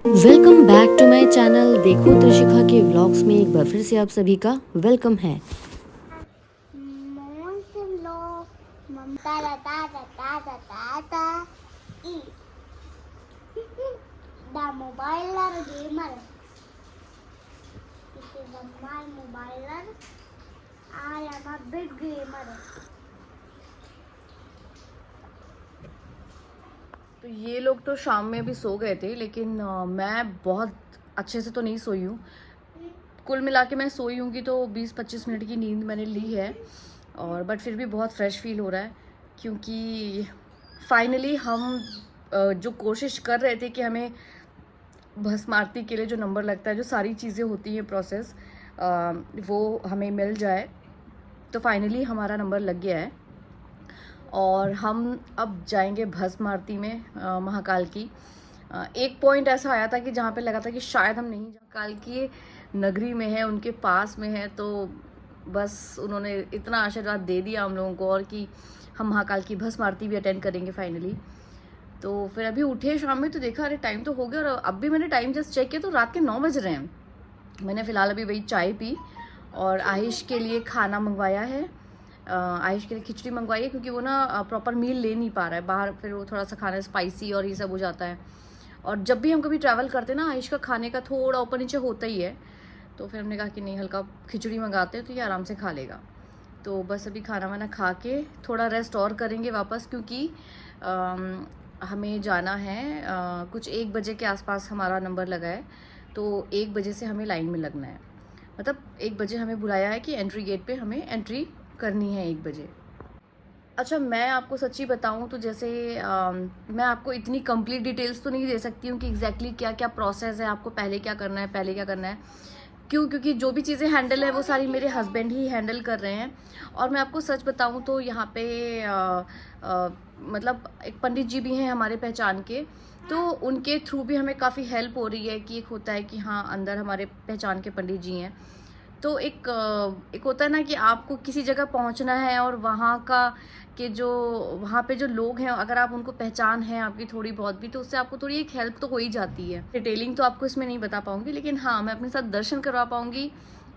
Welcome back to my channel. देखो त्रिशिखा के vlogs में एक बार फिर से आप सभी का वेलकम है। The mobiler gamer. This is my mobiler. I am a big gamer. तो ये लोग तो शाम में अभी सो गए थे, लेकिन मैं बहुत अच्छे से तो नहीं सोई हूँ। कुल मिला के मैं सोई हूँ तो 20-25 मिनट की नींद मैंने ली है, और बट फिर भी बहुत फ्रेश फील हो रहा है, क्योंकि फाइनली हम जो कोशिश कर रहे थे कि हमें भस्म आरती के लिए जो नंबर लगता है, जो सारी चीज़ें होती हैं प्रोसेस, वो हमें मिल जाए। तो फाइनली हमारा नंबर लग गया है और हम अब जाएंगे भस्म आरती में महाकाल की। एक पॉइंट ऐसा आया था कि जहाँ पे लगा था कि शायद हम नहीं, महाकाल की नगरी में है, उनके पास में है, तो बस उन्होंने इतना आशीर्वाद दे दिया हम लोगों को, और कि हम महाकाल की भस्म आरती भी अटेंड करेंगे फाइनली। तो फिर अभी उठे शाम में तो देखा अरे टाइम तो हो गया, और अब भी मैंने टाइम जस्ट चेक किया तो रात के 9 बज रहे हैं। मैंने फ़िलहाल अभी वही चाय पी और आयुष के लिए खाना मंगवाया है। आयुष के लिए खिचड़ी मंगवाई है, क्योंकि वो ना प्रॉपर मील ले नहीं पा रहा है बाहर, फिर वो थोड़ा सा खाना स्पाइसी और ये सब हो जाता है। और जब भी हम कभी ट्रैवल करते हैं ना, आयुष का खाने का थोड़ा ऊपर नीचे होता ही है, तो फिर हमने कहा कि नहीं, हल्का खिचड़ी मंगाते हैं तो ये आराम से खा लेगा। तो बस अभी खाना वाना खा के थोड़ा रेस्ट और करेंगे वापस, क्योंकि हमें जाना है कुछ 1 बजे के आसपास हमारा नंबर लगा है, तो 1 बजे से हमें लाइन में लगना है। मतलब 1 बजे हमें बुलाया है कि एंट्री गेट पे हमें एंट्री करनी है 1 बजे। अच्छा, मैं आपको सच्ची बताऊं तो जैसे मैं आपको इतनी कंप्लीट डिटेल्स तो नहीं दे सकती हूँ कि एग्जैक्टली क्या क्या प्रोसेस है, आपको पहले क्या करना है, पहले क्या करना है। क्योंकि जो भी चीज़ें हैंडल है वो सारी मेरे हस्बैंड ही हैंडल कर रहे हैं। और मैं आपको सच बताऊं तो यहाँ पे मतलब एक पंडित जी भी हैं हमारे पहचान के, तो उनके थ्रू भी हमें काफ़ी हेल्प हो रही है। कि एक होता है कि हाँ, अंदर हमारे पहचान के पंडित जी हैं, तो एक होता है ना कि आपको किसी जगह पहुंचना है, और वहाँ का के जो वहाँ पे जो लोग हैं, अगर आप उनको पहचान है आपकी थोड़ी बहुत भी, तो उससे आपको थोड़ी एक हेल्प तो हो ही जाती है। डिटेलिंग तो आपको इसमें नहीं बता पाऊंगी, लेकिन हाँ, मैं अपने साथ दर्शन करवा पाऊंगी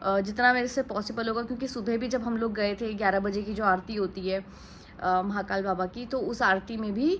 जितना मेरे से पॉसिबल होगा। क्योंकि सुबह भी जब हम लोग गए थे 11 बजे की जो आरती होती है महाकाल बाबा की, तो उस आरती में भी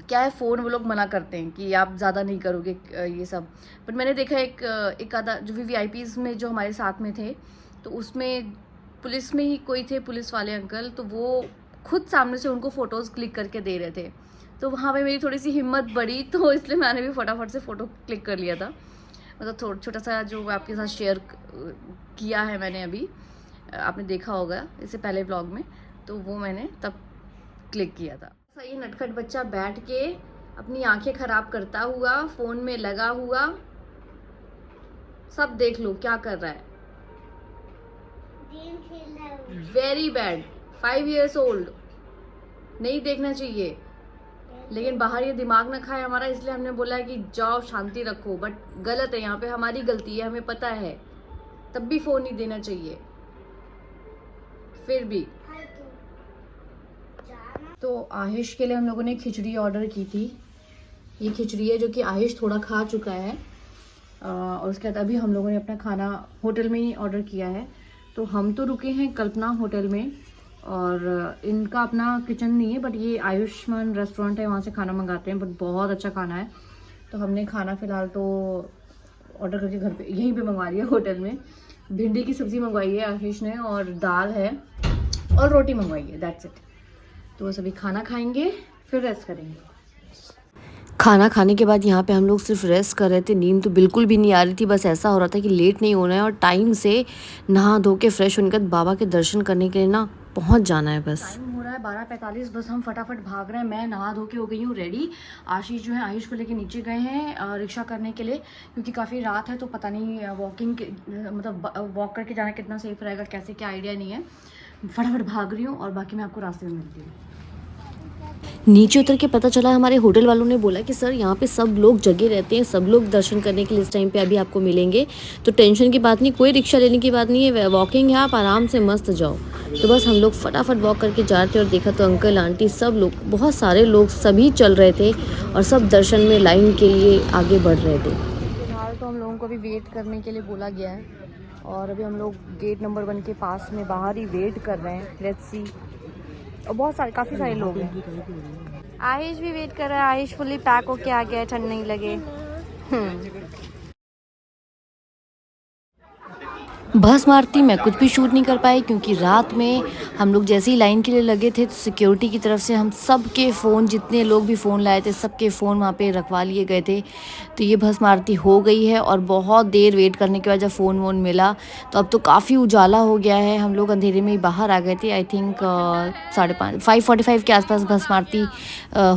क्या है, फ़ोन वो लोग मना करते हैं कि आप ज़्यादा नहीं करोगे ये सब। बट मैंने देखा एक आधा जो VVIPs में जो हमारे साथ में थे, तो उसमें पुलिस में ही कोई थे, पुलिस वाले अंकल, तो वो खुद सामने से उनको फ़ोटोज़ क्लिक करके दे रहे थे। तो वहाँ पे मेरी थोड़ी सी हिम्मत बढ़ी, तो इसलिए मैंने भी फटाफट से फ़ोटो क्लिक कर लिया था। मतलब थोड़ा छोटा सा जो आपके साथ शेयर किया है मैंने अभी, आपने देखा होगा इससे पहले व्लॉग में, तो वो मैंने तब क्लिक किया था। ये नटखट बच्चा बैठ के अपनी आंखें खराब करता हुआ फोन में लगा हुआ, सब देख लो क्या कर रहा है। गेम खेल रहा है। वेरी बैड, 5 years old, नहीं देखना चाहिए। लेकिन बाहर ये दिमाग ना खाए हमारा, इसलिए हमने बोला है कि जाओ शांति रखो। बट गलत है, यहाँ पे हमारी गलती है, हमें पता है, तब भी फोन नहीं देना चाहिए। फिर भी तो आयुष के लिए हम लोगों ने खिचड़ी ऑर्डर की थी। ये खिचड़ी है जो कि आयुष थोड़ा खा चुका है, और उसके बाद अभी हम लोगों ने अपना खाना होटल में ही ऑर्डर किया है। तो हम तो रुके हैं कल्पना होटल में, और इनका अपना किचन नहीं है, बट ये आयुष्मान रेस्टोरेंट है, वहाँ से खाना मंगाते हैं, बट बहुत अच्छा खाना है। तो हमने खाना फ़िलहाल तो ऑर्डर करके घर पे यहीं पे मंगवा लिया होटल में। भिंडी की सब्ज़ी मंगवाई है आयुष ने, और दाल है और रोटी मंगवाई है, दैट्स इट। तो बस अभी खाना खाएंगे, फिर रेस्ट करेंगे। खाना खाने के बाद यहाँ पे हम लोग सिर्फ रेस्ट कर रहे थे। नींद तो बिल्कुल भी नहीं आ रही थी, बस ऐसा हो रहा था कि लेट नहीं होना है और टाइम से नहा धो के फ्रेश होने के बाद बाबा के दर्शन करने के लिए ना पहुँच जाना है। बस टाइम हो रहा है 12:45, बस हम फटाफट भाग रहे हैं। मैं नहा धो के हो गई हूँ रेडी। आशीष जो है, आयुष को लेके नीचे गए हैं रिक्शा करने के लिए, क्योंकि काफ़ी रात है, तो पता नहीं वॉकिंग मतलब वॉक करके जाना कितना सेफ रहेगा, कैसे क्या आइडिया नहीं है। फटाफट भाग रही हूँ, और बाकी मैं आपको रास्ते में मिलती हूँ। नीचे उतर के पता चला, हमारे होटल वालों ने बोला कि सर यहाँ पे सब लोग जगे रहते हैं, सब लोग दर्शन करने के लिए इस टाइम पे अभी आपको मिलेंगे, तो टेंशन की बात नहीं, कोई रिक्शा लेने की बात नहीं है, वॉकिंग है, आप आराम से मस्त जाओ। तो बस हम लोग फटाफट वॉक करके जा रहे थे और देखा तो अंकल आंटी सब लोग, बहुत सारे लोग सभी चल रहे थे और सब दर्शन में लाइन के लिए आगे बढ़ रहे थे। फिलहाल तो हम लोगों को अभी वेट करने के लिए बोला गया है और अभी हम लोग गेट नंबर 1 के पास में बाहर ही वेट कर रहे हैं। Let's see. और काफ़ी सारे लोग हैं। आयुष भी वेट कर रहा है। आयुष फुली पैक होके आ गया है, ठंड नहीं लगे। भस्म आरती मैं कुछ भी शूट नहीं कर पाई क्योंकि रात में हम लोग जैसे ही लाइन के लिए लगे थे तो सिक्योरिटी की तरफ से हम सबके फ़ोन, जितने लोग भी फ़ोन लाए थे सबके फ़ोन वहाँ पे रखवा लिए गए थे। तो ये भस्म आरती हो गई है और बहुत देर वेट करने के बाद जब फ़ोन वोन मिला तो अब तो काफ़ी उजाला हो गया है। हम लोग अंधेरे में ही बाहर आ गए थे। आई थिंक 5:45 के आसपास भस्म आरती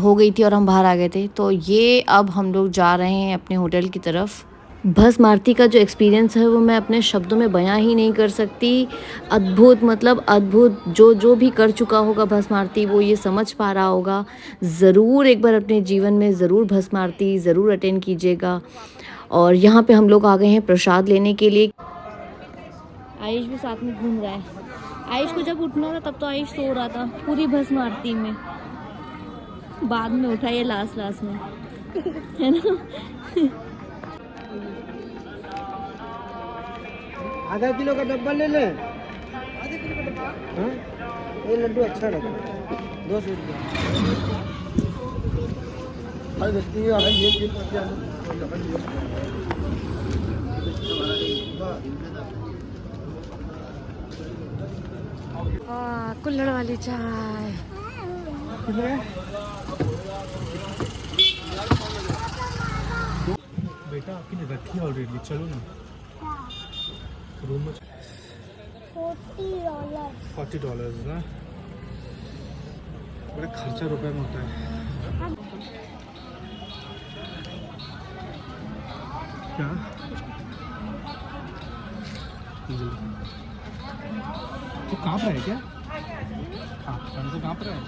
हो गई थी और हम बाहर आ गए थे। तो ये अब हम लोग जा रहे हैं अपने होटल की तरफ। भस्म आरती का जो एक्सपीरियंस है वो मैं अपने शब्दों में बयां ही नहीं कर सकती। अद्भुत, मतलब अद्भुत। जो भी कर चुका होगा भस्म आरती वो ये समझ पा रहा होगा। ज़रूर एक बार अपने जीवन में ज़रूर भस्म आरती ज़रूर अटेंड कीजिएगा। और यहाँ पे हम लोग आ गए हैं प्रसाद लेने के लिए। आयुष भी साथ में घूम रहा है। आयुष को जब उठना था तब तो आयुष सो रहा था पूरी भस्म आरती में, बाद में उठा ये लास्ट में, है ना। आधा किलो का डब्बा ले ले। आधे किलो का डब्बा? हाँ, ये लड्डू अच्छा लगा, 200 रुपये। कुल्हड़ वाली चाय। बेटा आपकी ने रखी है ऑलरेडी, चलो ना रूम में। $40 ना, बड़े खर्चा रुपए में होता है। क्या तो कांप रहा है क्या? ठंड से कांप रहा है।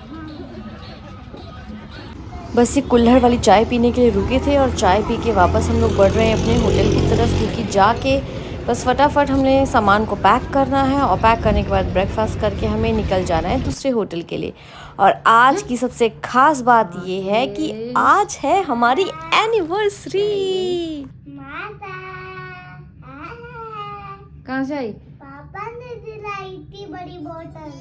बस ये कुल्हड़ वाली चाय पीने के लिए रुके थे और चाय पी के वापस हम लोग बढ़ रहे हैं अपने होटल की तरफ, क्योंकि जाके बस फटाफट हमने सामान को पैक करना है और पैक करने के बाद ब्रेकफास्ट करके हमें निकल जाना है दूसरे होटल के लिए। और आज की सबसे खास बात ये है कि आज है हमारी एनिवर्सरी। कहाँ से आई? पापा ने दिलाई थी बड़ी बोतल।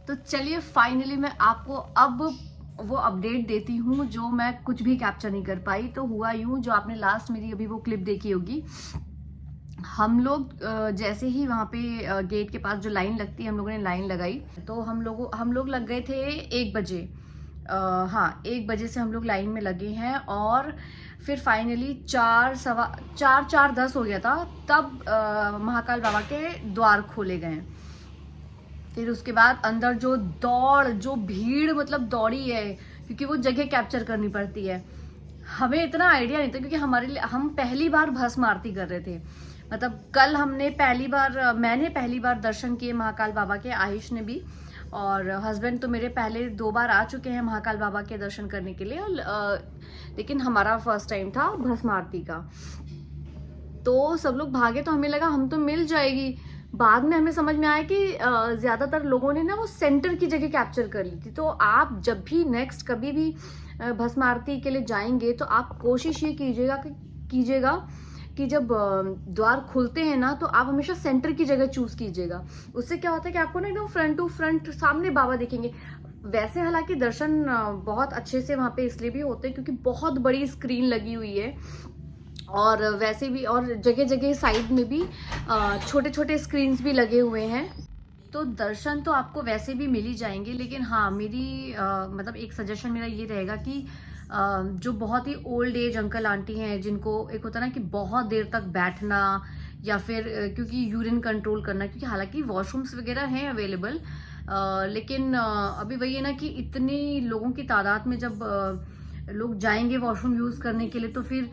तो चलिए फाइनली मैं आपको अब वो अपडेट देती हूँ जो मैं कुछ भी कैप्चर नहीं कर पाई। तो हुआ यूँ, जो आपने लास्ट मेरी अभी वो क्लिप देखी होगी, हम लोग जैसे ही वहाँ पे गेट के पास जो लाइन लगती है हम लोगों ने लाइन लगाई। तो हम लोग लग गए थे 1 बजे। हाँ, 1 बजे से हम लोग लाइन में लगे हैं और फिर फाइनली 4:10 हो गया था तब महाकाल बाबा के द्वार खोले गए। फिर उसके बाद अंदर जो भीड़ मतलब दौड़ी है, क्योंकि वो जगह कैप्चर करनी पड़ती है। हमें इतना आइडिया नहीं था क्योंकि हम पहली बार भस्म आरती कर रहे थे। मतलब कल मैंने पहली बार दर्शन किए महाकाल बाबा के, आयुष ने भी, और हस्बैंड तो मेरे पहले 2 बार आ चुके हैं महाकाल बाबा के दर्शन करने के लिए, लेकिन हमारा फर्स्ट टाइम था भस्म आरती का। तो सब लोग भागे तो हमें लगा हम तो मिल जाएगी। बाद में हमें समझ में आया कि ज़्यादातर लोगों ने ना वो सेंटर की जगह कैप्चर कर ली थी। तो आप जब भी नेक्स्ट कभी भी भस्म आरती के लिए जाएंगे तो आप कोशिश ये कीजिएगा कि जब द्वार खुलते हैं ना तो आप हमेशा सेंटर की जगह चूज कीजिएगा। उससे क्या होता है कि आपको ना एकदम फ्रंट टू फ्रंट सामने बाबा दिखेंगे। वैसे हालांकि दर्शन बहुत अच्छे से वहाँ पे इसलिए भी होते हैं क्योंकि बहुत बड़ी स्क्रीन लगी हुई है, और वैसे भी और जगह जगह साइड में भी छोटे छोटे स्क्रीन्स भी लगे हुए हैं। तो दर्शन तो आपको वैसे भी मिल ही जाएंगे, लेकिन हाँ मेरी मतलब एक सजेशन मेरा ये रहेगा कि जो बहुत ही ओल्ड एज अंकल आंटी हैं, जिनको एक होता है ना कि बहुत देर तक बैठना या फिर क्योंकि यूरिन कंट्रोल करना, क्योंकि हालांकि वॉशरूम्स वगैरह हैं अवेलेबल, लेकिन अभी वही है ना कि इतनी लोगों की तादाद में जब लोग जाएंगे वॉशरूम यूज़ करने के लिए तो फिर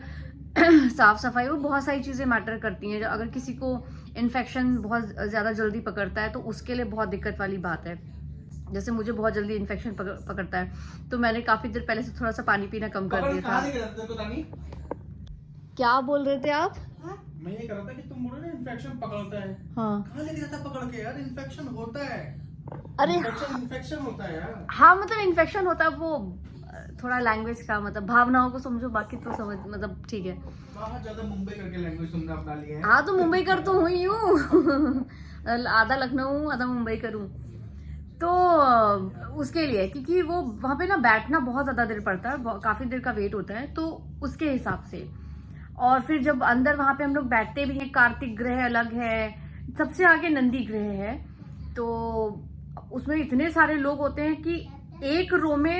साफ सफाई, वो बहुत सारी चीज़ें मैटर करती हैं। अगर किसी को इन्फेक्शन बहुत ज़्यादा जल्दी पकड़ता है तो उसके लिए बहुत दिक्कत वाली बात है। जैसे मुझे बहुत जल्दी इन्फेक्शन पकड़ता है, तो मैंने काफ़ी देर पहले से थोड़ा सा पानी पीना कम कर दिया था। क्या बोल रहे थे आप? मैं ये कर रहा था कि तुम बोलो ना इन्फेक्शन पकड़ता है, हाँ, कहाँ लेके जाता पकड़ के यार? इन्फेक्शन होता है, अरे इन्फेक्शन होता है यार। हाँ, मतलब इन्फेक्शन होता है, वो थोड़ा लैंग्वेज का मतलब भावनाओं को समझो, बाकी तो समझ मतलब ठीक है। बहुत ज्यादा मुंबई करके लैंग्वेज तुमने अपना लिया है। हाँ, तो मुंबई कर तो हुई हूँ आधा लखनऊ आधा मुंबई करूँ, तो उसके लिए, क्योंकि वो वहाँ पे ना बैठना बहुत ज़्यादा देर पड़ता है, काफ़ी देर का वेट होता है, तो उसके हिसाब से। और फिर जब अंदर वहाँ पे हम लोग बैठते भी हैं, कार्तिक ग्रह अलग है, सबसे आगे नंदी ग्रह है, तो उसमें इतने सारे लोग होते हैं कि एक रो में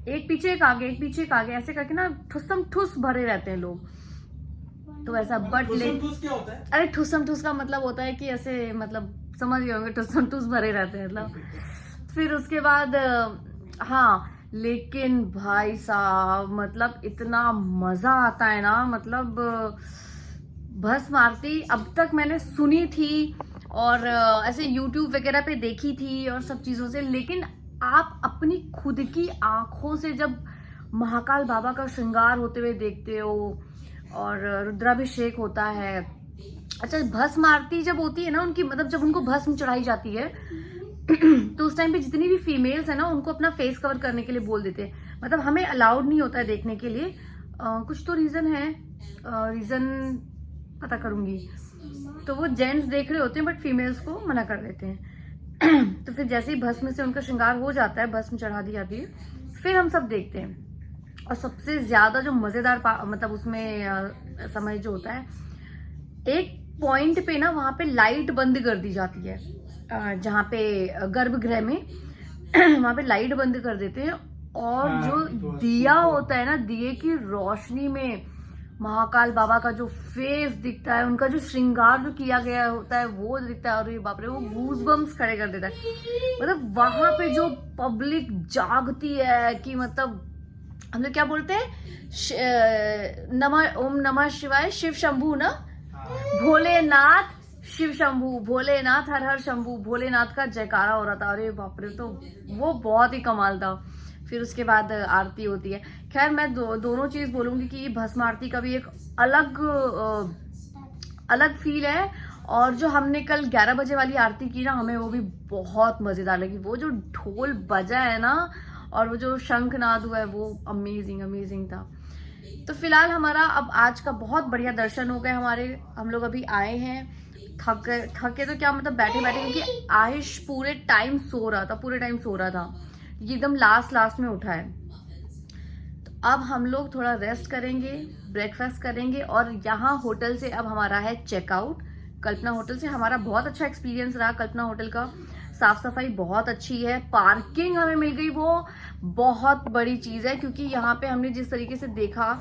एक पीछे एक आगे, एक पीछे एक आगे, ऐसे करके ना ठुसम ठुस भरे रहते हैं लोग। तो ऐसा बट ले, क्या होता है? अरे ठुसम ठुस का मतलब होता है कि ऐसे, मतलब समझ गए होंगे, ठुसम ठुस भरे रहते हैं मतलब। फिर उसके बाद हाँ, लेकिन भाई साहब मतलब इतना मजा आता है ना, मतलब भस्म आरती अब तक मैंने सुनी थी और ऐसे YouTube वगैरह पे देखी थी और सब चीजों से, लेकिन आप अपनी खुद की आंखों से जब महाकाल बाबा का श्रृंगार होते हुए देखते हो और रुद्राभिषेक होता है। अच्छा, भस्म आरती जब होती है ना उनकी, मतलब जब उनको भस्म चढ़ाई जाती है तो उस टाइम पे जितनी भी फीमेल्स है ना, उनको अपना फेस कवर करने के लिए बोल देते हैं। मतलब हमें अलाउड नहीं होता है देखने के लिए, कुछ तो रीजन है, रीजन पता करूंगी। तो वो जेंट्स देख रहे होते हैं बट फीमेल्स को मना कर देते हैं। तो फिर जैसे ही भस्म से उनका श्रृंगार हो जाता है, भस्म चढ़ा दी जाती है, फिर हम सब देखते हैं। और सबसे ज्यादा जो मजेदार मतलब उसमें समय जो होता है, एक पॉइंट पे ना वहां पे लाइट बंद कर दी जाती है, जहाँ पे गर्भगृह में वहां पे लाइट बंद कर देते हैं, और जो दिया होता है ना, दिए की रोशनी में महाकाल बाबा का जो फेस दिखता है, उनका जो श्रृंगार जो किया गया होता है वो दिखता है, और ये बाप रे, वो गूज़बम्स खड़े कर देता है। मतलब वहां पे जो पब्लिक जागती है कि मतलब हम लोग क्या बोलते हैं, ओम नमः शिवाय, शिव शंभू ना, भोलेनाथ शिव शंभू, भोलेनाथ हर हर शंभू, भोलेनाथ का जयकारा हो रहा था। अरे बाप रे, तो वो बहुत ही कमाल था। फिर उसके बाद आरती होती है। खैर मैं दोनों चीज बोलूंगी कि भस्म आरती का भी एक अलग फील है, और जो हमने कल 11 बजे वाली आरती की ना, हमें वो भी बहुत मजेदार लगी। वो जो ढोल बजा है ना और वो जो शंखनाद हुआ है, वो अमेजिंग था। तो फिलहाल हमारा अब आज का बहुत बढ़िया दर्शन हो गए हमारे। हम लोग अभी आए हैं, थके तो क्या, मतलब बैठे क्योंकि आयुष पूरे टाइम सो रहा था, ये एकदम लास्ट में उठा है। तो अब हम लोग थोड़ा रेस्ट करेंगे, ब्रेकफास्ट करेंगे, और यहाँ होटल से अब हमारा है चेकआउट। कल्पना होटल से हमारा बहुत अच्छा एक्सपीरियंस रहा। कल्पना होटल का साफ सफाई बहुत अच्छी है, पार्किंग हमें मिल गई, वो बहुत बड़ी चीज है, क्योंकि यहाँ पे हमने जिस तरीके से देखा,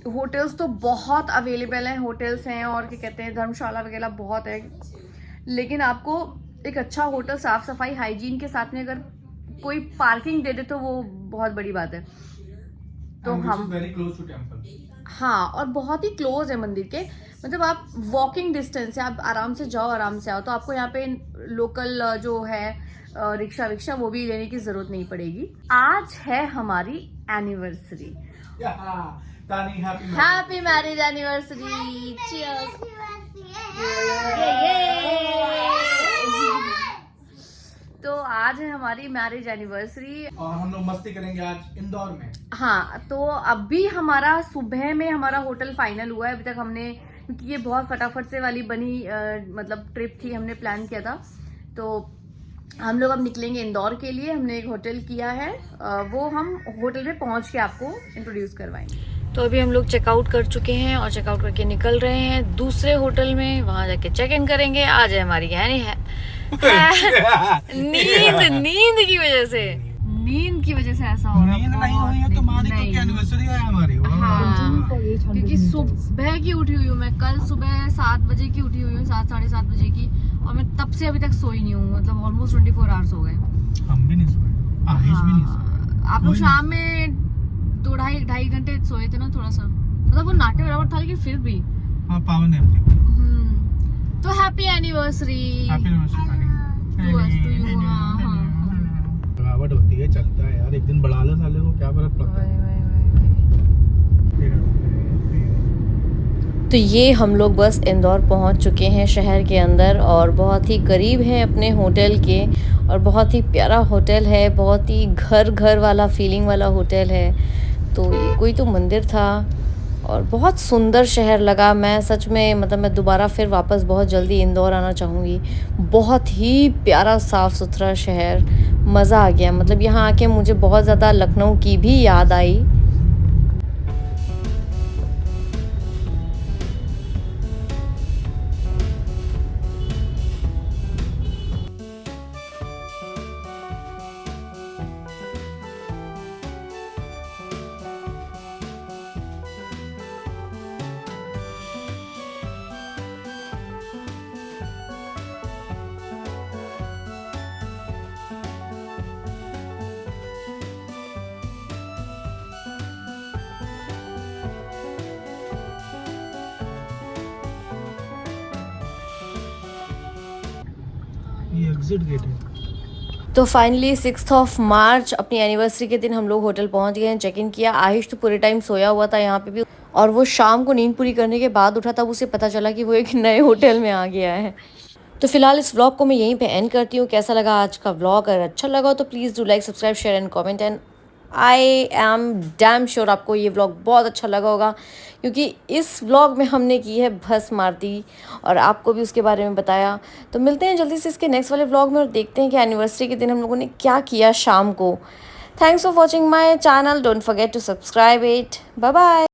होटल्स तो बहुत अवेलेबल हैं, होटल्स हैं और क्या कहते हैं, धर्मशाला वगैरह बहुत है, लेकिन आपको एक अच्छा होटल साफ सफाई हाइजीन के साथ में अगर कोई पार्किंग दे दे तो वो बहुत बड़ी बात है। तो हम वेरी क्लोज टू टेंपल, हाँ, और बहुत ही क्लोज है मंदिर के, मतलब आप वॉकिंग डिस्टेंस है, आप आराम से जाओ आराम से आओ। तो आपको यहाँ पे लोकल जो है रिक्शा वो भी लेने की जरूरत नहीं पड़ेगी। आज है हमारी anniversary, happy marriage anniversary, cheers. तो आज है हमारी मैरिज एनिवर्सरी और हम लोग मस्ती करेंगे आज इंदौर में। हाँ, तो अभी हमारा सुबह में हमारा होटल फाइनल हुआ है। अभी तक हमने, क्योंकि ये बहुत फटाफट से वाली बनी मतलब ट्रिप थी, हमने प्लान किया था, तो हम लोग अब निकलेंगे इंदौर के लिए। हमने एक होटल किया है, वो हम होटल में पहुंच के आपको इंट्रोड्यूस करवाएंगे। तो अभी हम लोग चेकआउट कर चुके हैं और चेकआउट करके निकल रहे हैं दूसरे होटल में, वहां जाके चेक इन करेंगे। आज है हमारी नींद की वजह से ऐसा हो रहा है। नींद नहीं हुई है तुम्हारी, क्योंकि एनिवर्सरी है हमारी। हाँ, क्योंकि सुबह की उठी हुई हूँ मैं, कल सुबह 7 बजे की उठी हुई हूँ, 7 साढ़े 7 बजे की, और मैं तब से अभी तक सोई नहीं हूँ, मतलब ऑलमोस्ट 24 आवर्स हो गए। हम भी नहीं सोए, आयुष भी नहीं सोए। आप लोग शाम में 2-2.5 घंटे सोए थे ना, थोड़ा सा मतलब वो ना के बराबर था लेकिन फिर भी। हाँ पावन है अपने को। तो happy anniversary happy anniversary to us to you. हाँ हाँ थकावट होती है, चलता है यार, एक दिन बढ़ा लो साले को, क्या फर्क पड़ता है। तो ये हम लोग बस इंदौर पहुंच चुके हैं शहर के अंदर और बहुत ही करीब हैं अपने होटल के और बहुत ही प्यारा होटल है, बहुत ही घर वाला फीलिंग वाला होटल है। तो ये कोई तो मंदिर था और बहुत सुंदर शहर लगा। मैं सच में मतलब मैं दोबारा फिर वापस बहुत जल्दी इंदौर आना चाहूँगी। बहुत ही प्यारा साफ़ सुथरा शहर, मज़ा आ गया। मतलब यहाँ आके मुझे बहुत ज़्यादा लखनऊ की भी याद आई। ये एग्जिट गेट है। तो फाइनली 6 मार्च अपनी एनिवर्सरी के दिन हम लोग होटल पहुंच गए हैं, चेक इन किया। आयुष तो पूरे टाइम सोया हुआ था यहाँ पे भी और वो शाम को नींद पूरी करने के बाद उठा तब उसे पता चला कि वो एक नए होटल में आ गया है। तो फिलहाल इस व्लॉग को मैं यहीं पे एंड करती हूँ। कैसा लगा आज का व्लॉग? अगर अच्छा लगा हो तो please do like, subscribe, share and comment. And I am damn sure आपको ये व्लॉग बहुत अच्छा लगा होगा क्योंकि इस व्लॉग में हमने की है भस्म आरती और आपको भी उसके बारे में बताया। तो मिलते हैं जल्दी से इसके नेक्स्ट वाले व्लॉग में और देखते हैं कि एनिवर्सरी के दिन हम लोगों ने क्या किया शाम को। Thanks for watching my channel, don't forget to subscribe it. Bye bye.